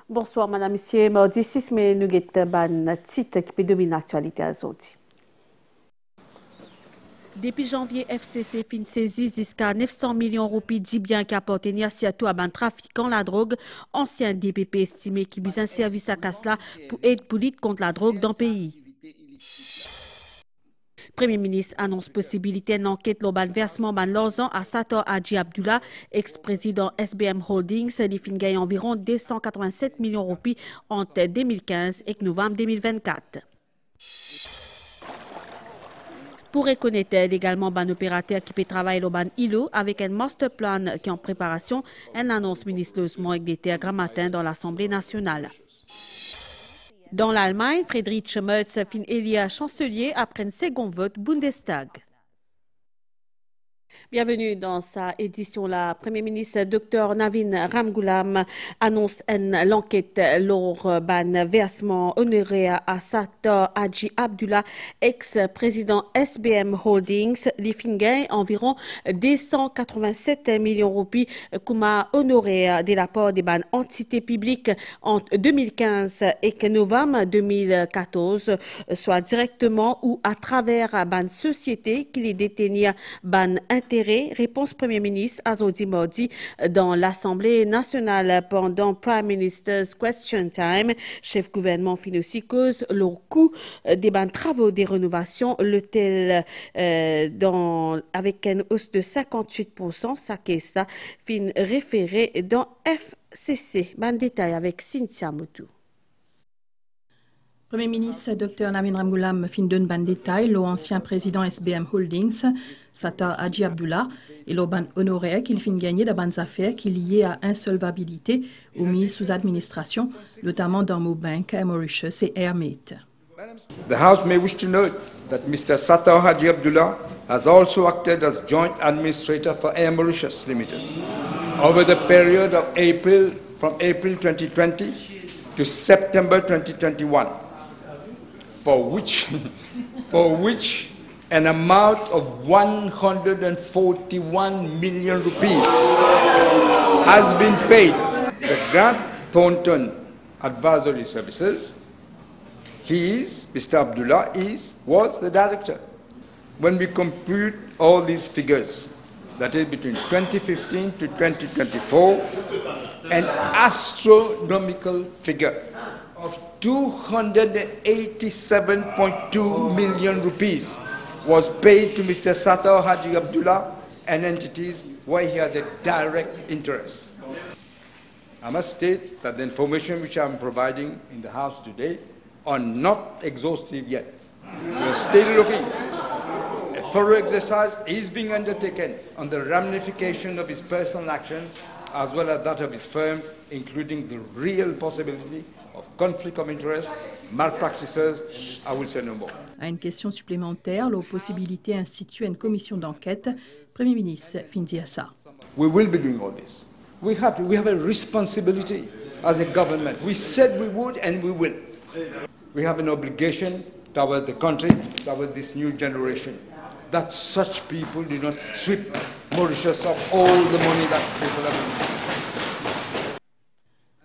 Bonsoir, madame, monsieur. Mardi 6 mai, nous avons un titre qui peut dominer l'actualité à Zodi. Depuis janvier, FCC fin saisi jusqu'à 900 millions de roupies dit bien qui appartenaient surtout à un trafiquant la drogue, ancien DPP estimé qui bise un service à Kassla pour aider pour lutter contre la drogue dans le pays. Premier ministre annonce possibilité d'enquête sur le versement de l'argent à Sator Hadji Abdullah, ex-président SBM Holdings, qui fin gagné environ 287 millions de roupies entre 2015 et novembre 2024. Pour reconnaître également un opérateur qui peut travailler au ban ILO avec un master plan qui est en préparation, elle annonce ministreusement avec des terres grand matin dans l'Assemblée nationale. Dans l'Allemagne, Friedrich Merz fin élu chancelier après un second vote Bundestag. Bienvenue dans sa édition. La Premier ministre Dr Navin Ramgoolam annonce l'enquête lors d'un versement honoré à Sator Hadji Abdullah, ex-président SBM Holdings, li fin gain environ 287 millions de roupies comme honoré de la part des entités publiques entre 2015 et novembre 2014, soit directement ou à travers une société qui les détenait intérêt. Réponse Premier ministre Azodi Mardi dans l'Assemblée nationale pendant Prime Minister's Question Time. Chef gouvernement fin aussi cause le coût des travaux de rénovation, l'hôtel avec une hausse de 58%, ça caisse fin référé dans FCC. Ban détail avec Cynthia Moutou. Premier ministre Dr Navin Ramgoolam fin donne ban détail l'ancien président SBM Holdings, Sator Hadji Abdullah, et l'ban honoraire qu'il fin gagner de bonnes affaires qui liées à insolvabilité ou mise sous administration, notamment dans Mobank, Mauritius et Airmate. The House may wish to note that Mr. Sator Hadji Abdullah has also acted as joint administrator for Air Mauritius Limited over the period of from April 2020 to September 2021. For which an amount of 141 million rupees has been paid. The Grant Thornton Advisory Services, Mr. Abdullah was the director. When we compute all these figures, that is between 2015 to 2024, an astronomical figure of 287.2 million rupees was paid to Mr. Sator Hadji Abdullah and entities where he has a direct interest. I must state that the information which I am providing in the House today are not exhaustive yet. We are still looking. A thorough exercise is being undertaken on the ramification of his personal actions as well as that of his firms, including the real possibility of conflict of interest, malpractices, I will say no more. À une question supplémentaire, la possibilité d'instituer une commission d'enquête, Premier ministre Findiassa. We will be doing all this. We have a responsibility as a government. We said we would and we will. We have an obligation towards the country, towards this new generation, that such people do not strip Mauritius of all the money that people have.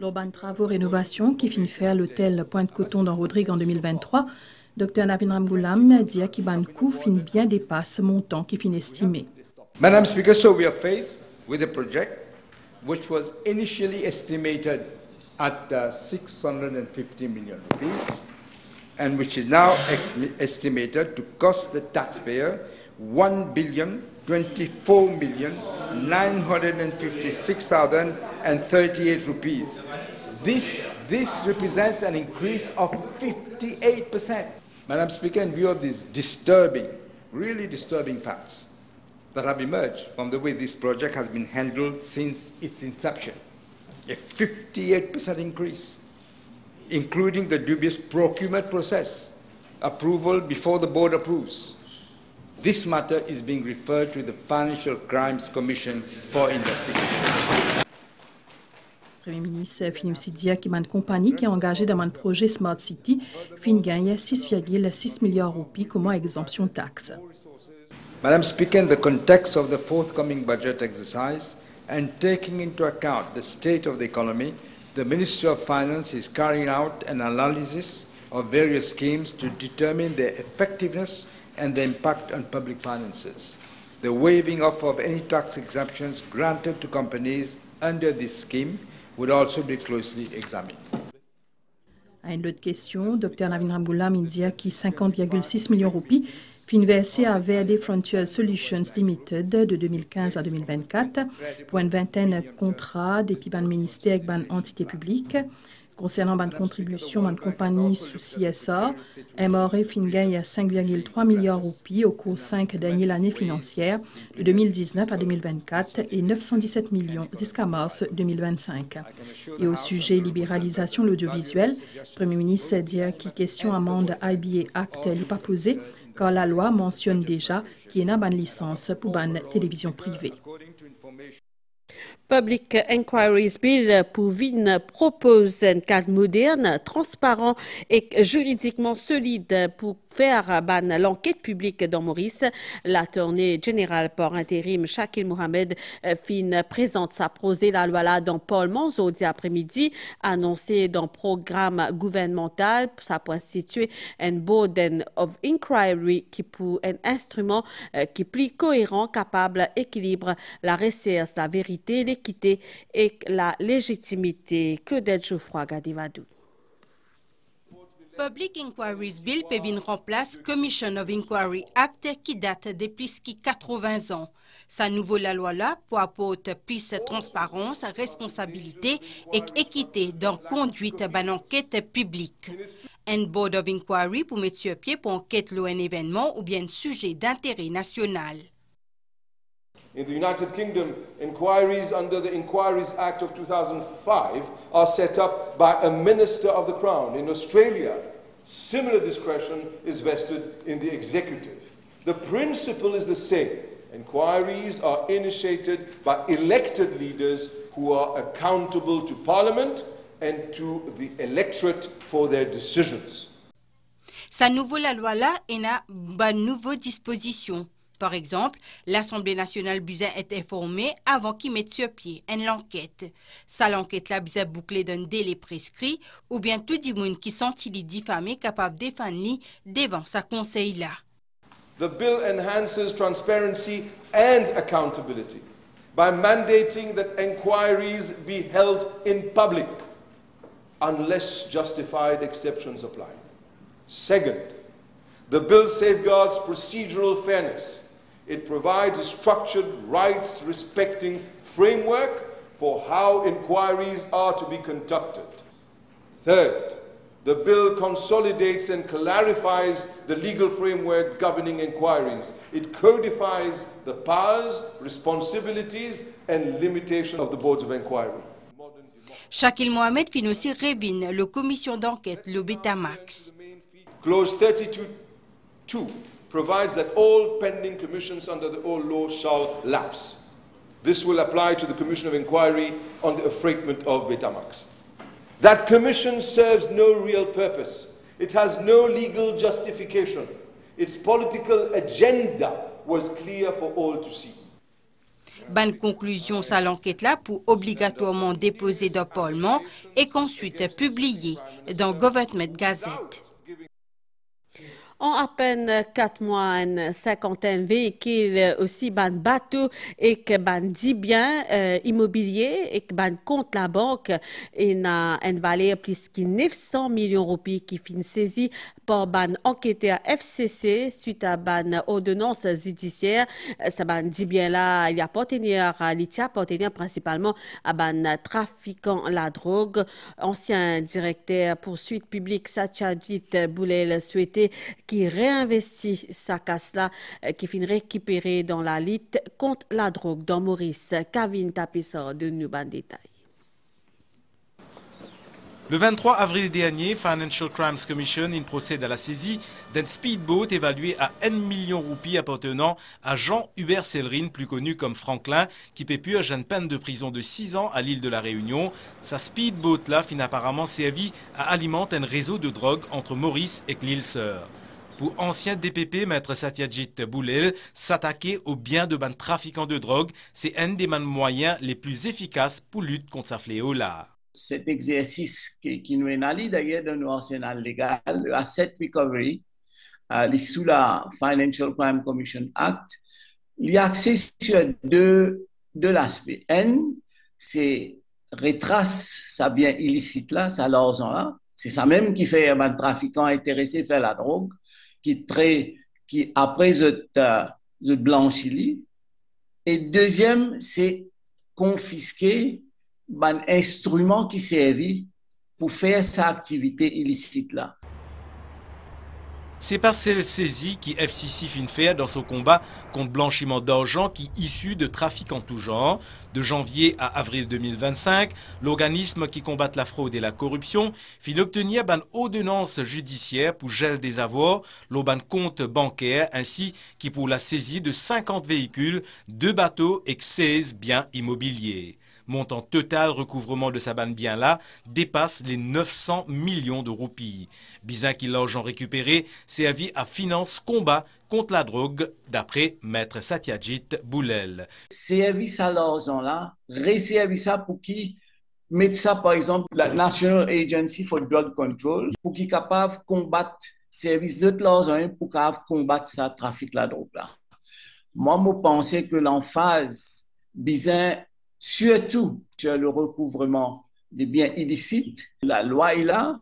L'urban travaux rénovation qui finit faire l'hôtel Pointe-Coton dans Rodrigue en 2023, Dr Navin Ramgoolam dit qu'il ban coût fin bien dépasse montant qui fin estimé. Madam Speaker, so we are faced with a project which was initially estimated at 650 million rupees and which is now estimated to cost the taxpayer 1,024,956,038 rupees. This represents an increase of 58%. Madam Speaker, in view of these really disturbing facts that have emerged from the way this project has been handled since its inception, a 58% increase, including the dubious procurement process, approval before the board approves. This matter is being referred to the Financial Crimes Commission for investigation. Premier ministre fin aussi dit qu'il y a une compagnie qui est engagée dans un projet Smart City fin gagne 6,6 milliards de roupies comme exemption taxe. Madam Speaker, in the context of the forthcoming budget exercise and taking into account the state of the economy, the Ministry of Finance is carrying out an analysis of various schemes to determine their effectiveness and the impact on public finances. The waiving off of any tax exemptions granted to companies under this scheme would also be closely examined. À une autre question, Dr Navin Ramgoolam indique que 50,6 millions de roupies fin versés à Verde Frontier Solutions Limited de 2015 à 2024 pour une vingtaine de contrats depuis ban ministère et ban entité publique. Concernant ban contribution ban compagnie sous CSA, MRE fin gagne à 5,3 milliards de roupies au cours 5 dernières années financières de 2019 à 2024 et 917 millions jusqu'à mars 2025. Et au sujet libéralisation de l'audiovisuel, le Premier ministre dit que question amende IBA Act n'est pas posée car la loi mentionne déjà qu'il y a une licence pour une télévision privée. Public Inquiries Bill pour VIN propose un cadre moderne, transparent et juridiquement solide pour faire l'enquête publique dans Maurice. L'attorney général par intérim Shakil Mohamed présente sa prosée la loi là dans Parlement jeudi après-midi, annoncé dans le programme gouvernemental. Ça pour instituer un board of inquiry qui pour un instrument qui est plus cohérent, capable d'équilibrer la recherche, la vérité, l'équité et la légitimité. Claudette Geoffroy Gadivadou. Public Inquiries Bill peut venir remplacer Commission of Inquiry Act qui date de plus de 80 ans. Sa nouvelle loi là pour apporter plus de transparence, responsabilité et équité dans la conduite d'une enquête publique. Un board of inquiry pour mettre sur pied pour enquêter un événement ou bien un sujet d'intérêt national. In the United Kingdom, inquiries under the Inquiries Act of 2005 are set up by a Minister of the Crown. In Australia, similar discretion is vested in the executive. The principle is the same. Inquiries are initiated by elected leaders who are accountable to Parliament and to the electorate for their decisions. Sa nouvelle loi là a une nouvelle disposition. Par exemple, l'Assemblée nationale bisa est informée avant qu'il mette sur pied une enquête. Ça l'enquête là bisa bouclée d'un délai prescrit ou bien tout le monde qui sont-ils diffamés capable de défendre devant sa conseil là. The bill enhances transparency and accountability by mandating that inquiries be held in public unless justified exceptions apply. Second, the bill safeguards procedural fairness. It provides a structured, rights-respecting framework for how inquiries are to be conducted. Third, the bill consolidates and clarifies the legal framework governing inquiries. It codifies the powers, responsibilities, and limitations of the boards of inquiry. Shakil Mohamed fin aussi révine la commission d'enquête, le Betamax. Clause 32.2 provides that all pending commissions under the old law shall lapse. This will apply to the Commission of Inquiry on the affreightment of Betamax. That commission serves no real purpose. It has no legal justification. Its political agenda was clear for all to see. Bonne conclusion à l'enquête là pour obligatoirement déposer dans le Parlement et qu'ensuite publier dans Government Gazette. En à peine 4 mois, une cinquantaine de véhicules, aussi ban bateaux et que ban 10 biens immobiliers et que ban compte la banque. Il a une valeur plus que 900 millions de roupies qui finit saisie par ban enquêteur FCC suite à ban ordonnance judiciaire. Ça ban 10 biens là, il y a partenaire à l'ITIA, partenaire principalement à ban trafiquant la drogue. Ancien directeur poursuite publique Satyajit Boulel souhaitait qui réinvestit sa casse-là, qui finit récupérée dans la lutte contre la drogue dans Maurice. Kavin Tapissor de nous ban détail. Le 23 avril dernier, Financial Crimes Commission procède à la saisie d'un speedboat évalué à 1 million de roupies appartenant à Jean-Hubert Sellerine, plus connu comme Franklin, qui peut purger une peine de prison de 6 ans à l'île de la Réunion. Sa speedboat-là finit apparemment servi à alimenter un réseau de drogue entre Maurice et l'île Sœur. Pour ancien DPP, maître Satyajit Boulel, s'attaquer aux biens de ban trafiquants de drogue, c'est un des moyens les plus efficaces pour lutter contre sa fléau-là. cet exercice qui nous est allé d'ailleurs dans nos arsenal légal, le Asset Recovery, sous la Financial Crime Commission Act, il y a axé sur deux l'aspect. Un, c'est retrace ça bien illicite là, ça l'argent là. C'est ça même qui fait un trafiquant intéressé à faire la drogue, qui après je blanchit. Et deuxième, c'est confisquer un instrument qui servit pour faire sa activité illicite là. C'est par cette saisie qui FCC fin faire dans son combat contre blanchiment d'argent qui issu de trafic en tout genre. De janvier à avril 2025, l'organisme qui combat la fraude et la corruption fin obtenir une ordonnance judiciaire pour gel des avoirs, l'auban compte bancaire ainsi que pour la saisie de 50 véhicules, 2 bateaux et 16 biens immobiliers. Montant total recouvrement de sa banne bien-là dépasse les 900 millions de roupies. Bizarre qu'il l'argent récupéré servi à finance combat contre la drogue, d'après Maître Satyajit Boulel. Service à l'argent-là, resservi ça pour qui mettre ça, par exemple, la National Agency for Drug Control, pour qui capable de combattre service de l'argent pour capable combattre ça trafic la drogue-là. Moi, je pensais que l'emphase bizarre surtout sur le recouvrement des biens illicites. La loi est là,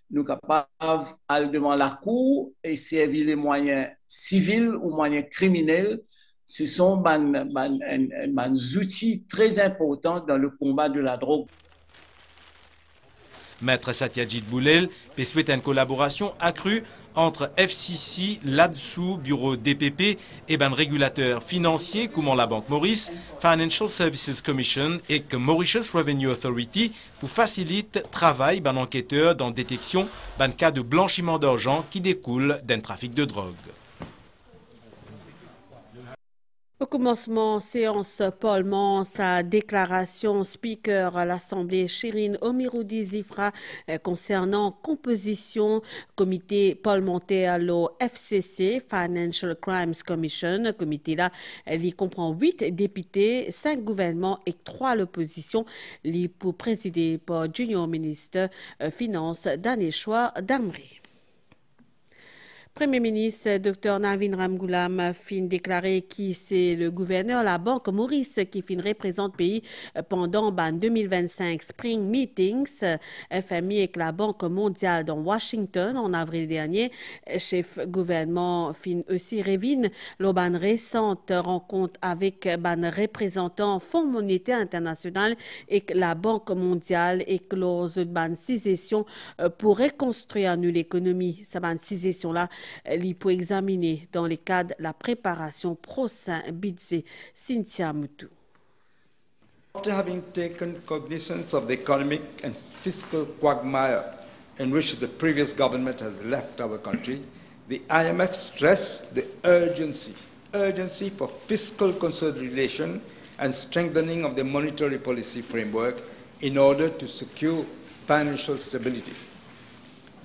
nous sommes capables d'aller devant la cour et servir les moyens civils ou moyens criminels. Ce sont des outils très importants dans le combat de la drogue. Maître Satyajit Boulel peut souhaiter une collaboration accrue entre FCC, l'ADSU, Bureau DPP et un régulateur financier comme la Banque Maurice, Financial Services Commission et Mauritius Revenue Authority pour faciliter le travail d'un enquêteur dans la détection d'un cas de blanchiment d'argent qui découle d'un trafic de drogue. Au commencement, séance Parlement, sa déclaration speaker à l'Assemblée Chérine Omiroudi Zifra concernant composition comité parlementaire le FCC, Financial Crimes Commission. Comité là, il comprend 8 députés, 5 gouvernements et 3 l'opposition. Il pour présider par Junior Ministre Finance Daneshwa Damri. Premier ministre Dr Navin Ramgoolam fin déclaré qui c'est le gouverneur la Banque Maurice qui fin représente pays pendant 2025 Spring Meetings FMI avec la Banque mondiale dans Washington en avril dernier. Chef gouvernement fin aussi révine l'auban récente rencontre avec ban représentant Fonds monétaire international et la Banque mondiale et lors de ban session pour reconstruire l'économie. Sa ban session là il peut examiner dans le cadre de la préparation prochain budget. Cynthia Moutou. After having taken cognizance of the economic and fiscal quagmire in which the previous government has left our country, the IMF stressed the urgency for fiscal consolidation and strengthening of the monetary policy framework in order to secure financial stability.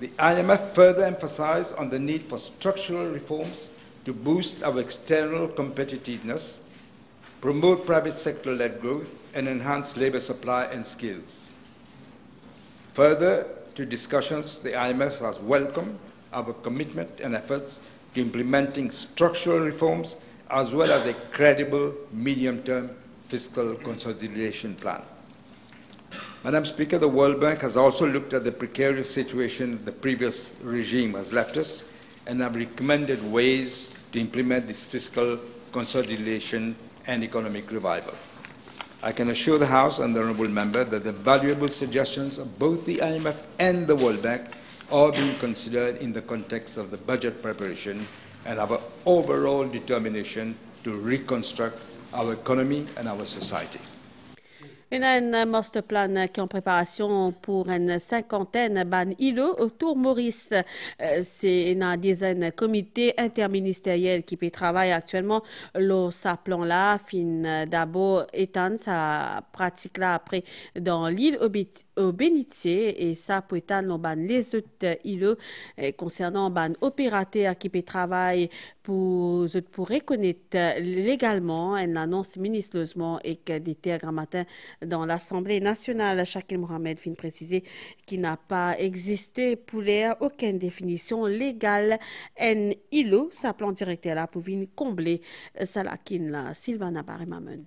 The IMF further emphasized on the need for structural reforms to boost our external competitiveness, promote private sector-led growth, and enhance labor supply and skills. Further to discussions, the IMF has welcomed our commitment and efforts to implementing structural reforms as well as a credible medium-term fiscal consolidation plan. Madam Speaker, the World Bank has also looked at the precarious situation the previous regime has left us and have recommended ways to implement this fiscal consolidation and economic revival. I can assure the House and the Honourable Member that the valuable suggestions of both the IMF and the World Bank are being considered in the context of the budget preparation and our overall determination to reconstruct our economy and our society. Il y a un master plan qui est en préparation pour une cinquantaine d'îlots autour Maurice. C'est une dizaine de comités interministériels qui travaillent actuellement sur ce plan-là. Fin d'abord étendre sa pratique là après dans l'île au Bénitier et ça peut étendre les autres îlots concernant ban opérateurs qui travaillent pour reconnaître légalement une annonce ministre logement et que d'été grand matin dans l'Assemblée nationale. Shakil Mohamed vient préciser qu'il n'a pas existé pour l'air aucune définition légale en ILO, sa plan directeur là pour venir combler Salakin la Sylvana Barimamen.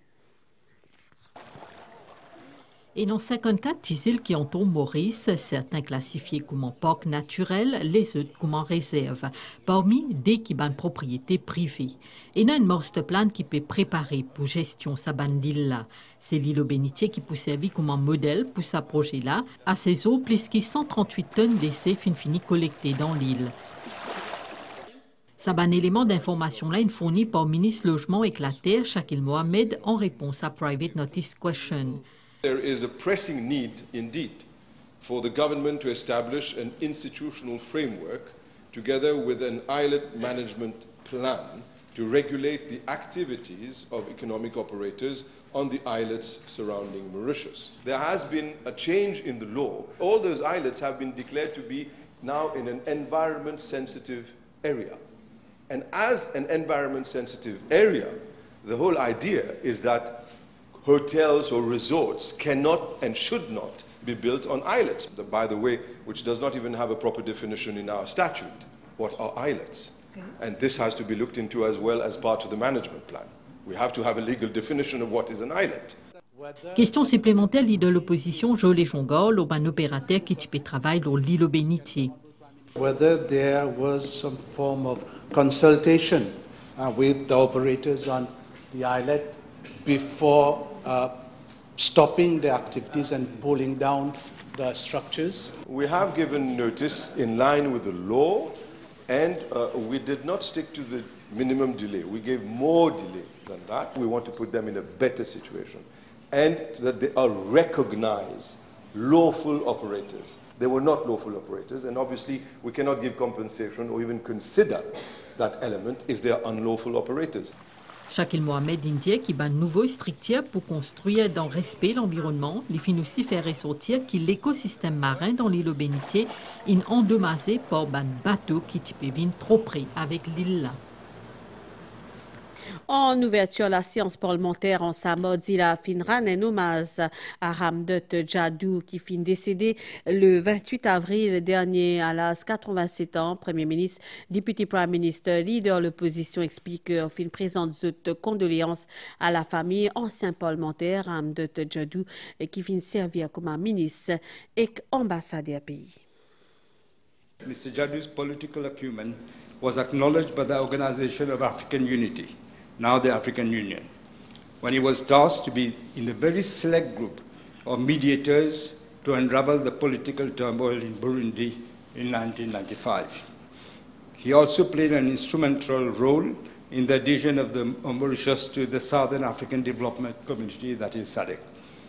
Et dans 54 îles qui entourent Maurice, certains classifiés comme en parc naturel, les autres comme en réserve, parmi des qui ban propriété privée. Et il y a une master plan qui peut préparer pour gestion sa ban l'île là. C'est l'île au bénitier qui peut servir comme un modèle pour ce projet là. À ces eaux, plus de 138 tonnes d'essais fini collectés dans l'île. Ça ban élément d'information là est fourni par le ministre Logement et la Terre, Shakil Mohamed, en réponse à Private Notice Question. There is a pressing need, indeed, for the government to establish an institutional framework together with an islet management plan to regulate the activities of economic operators on the islets surrounding Mauritius. There has been a change in the law. All those islets have been declared to be now in an environment-sensitive area. And as an environment-sensitive area, the whole idea is that hotels or resorts cannot and should not be built on islets. By the way, which does not even have a proper definition in our statute. What are islets? Okay. And this has to be looked into as well as part of the management plan. We have to have a legal definition of what is an islet. Question supplémentaire de l'opposition, Joël Jongol, un opérateur qui travaille dans l'île au bénitier. Whether there was some form of consultation with the operators on the islet before stopping the activities and pulling down the structures? We have given notice in line with the law, and we did not stick to the minimum delay. We gave more delay than that. We want to put them in a better situation, and that they are recognized lawful operators. They were not lawful operators, and obviously we cannot give compensation or even consider that element if they are unlawful operators. Shakil Mohamed Indie qui ban nouveau structure pour construire dans respect l'environnement, les fin aussi faire ressortir que l'écosystème marin dans l'île au bénitier est endommagé par ban bateau qui peut venir trop près avec l'île là. En ouverture, la séance parlementaire en samedi, la finran un hommage à Ramdut Jadou qui fin décédé le 28 avril dernier à l'âge 87 ans. Premier ministre, député Prime Minister, leader de l'opposition explique fin présente de condoléances à la famille ancien parlementaire Ramdut Jadou qui fin servir comme un ministre et ambassadeur pays. Mr. Jadou's political acumen was acknowledged by the Organization of African Unity, now the African Union, when he was tasked to be in a very select group of mediators to unravel the political turmoil in Burundi in 1995. He also played an instrumental role in the adhesion of the Mauritius to the Southern African Development Community, that is SADC.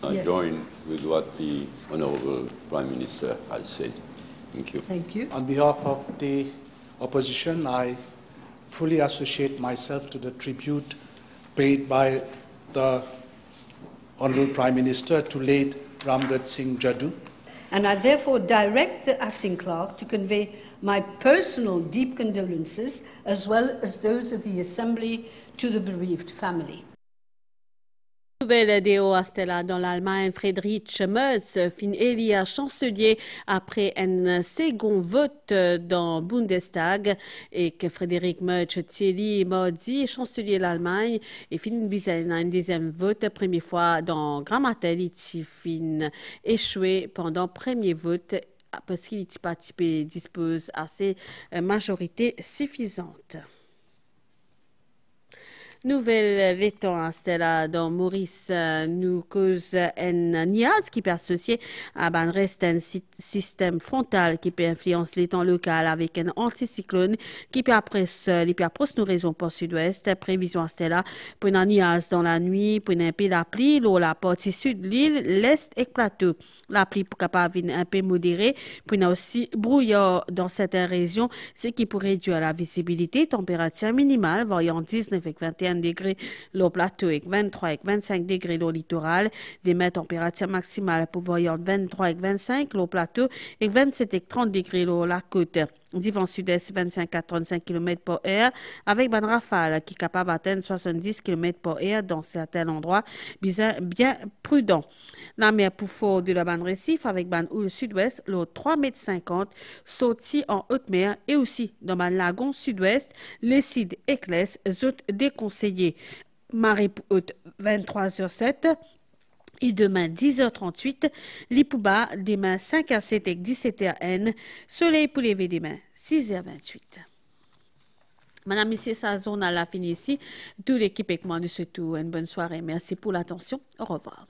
I join with what the Honorable Prime Minister has said. Thank you. Thank you. On behalf of the opposition, I fully associate myself to the tribute paid by the Honorable Prime Minister to late Ramdut Singh Jadoo. And I therefore direct the acting clerk to convey my personal deep condolences as well as those of the Assembly to the bereaved family. Nouvelle déo à Stella dans l'Allemagne, Friedrich Merz fin élu chancelier après un second vote dans Bundestag et que Frédéric Merz Thierry mardi chancelier de l'Allemagne et fin un deuxième vote première fois dans Grand Matel il fin échoué pendant premier vote parce qu'il n'était pas dispose à ses majorités suffisantes. Nouvelle l'étang installée dans Maurice nous cause un niaz qui peut associer à un reste un système frontal qui peut influencer l'étang local avec un anticyclone qui peut après nos régions pour sud-ouest. Prévision installée pour un niaz dans la nuit, pour un peu la pluie, la partie sud de l'île, l'est et plateau. La pluie pour capable un peu modérée, pour aussi brouillard dans certaines régions, ce qui pourrait réduire la visibilité, température minimale variant 19 et 21 degrés au plateau et 23 et 25 degrés au littoral, des températures maximales pour variant 23 et 25 au plateau et 27 et 30 degrés au la côte. du vent sud-est 25 à 35 km par heure avec ban rafale qui est capable d'atteindre 70 km par heure dans certains endroits bien prudents. La mer pour fort de la bande récif avec ban houle sud-ouest, l'eau 3,50 m sorti en haute mer et aussi dans ban lagon sud-ouest, les cides éclairent, autres déconseillés. Marée pour haute 23h07. Et demain 10h38, l'Ipouba demain 5 à 7 et 17h soleil pour lever demain 6h28. Madame, Monsieur, sa zone à la fin ici. Toute l'équipe avec moi nous souhaite une bonne soirée. Merci pour l'attention. Au revoir.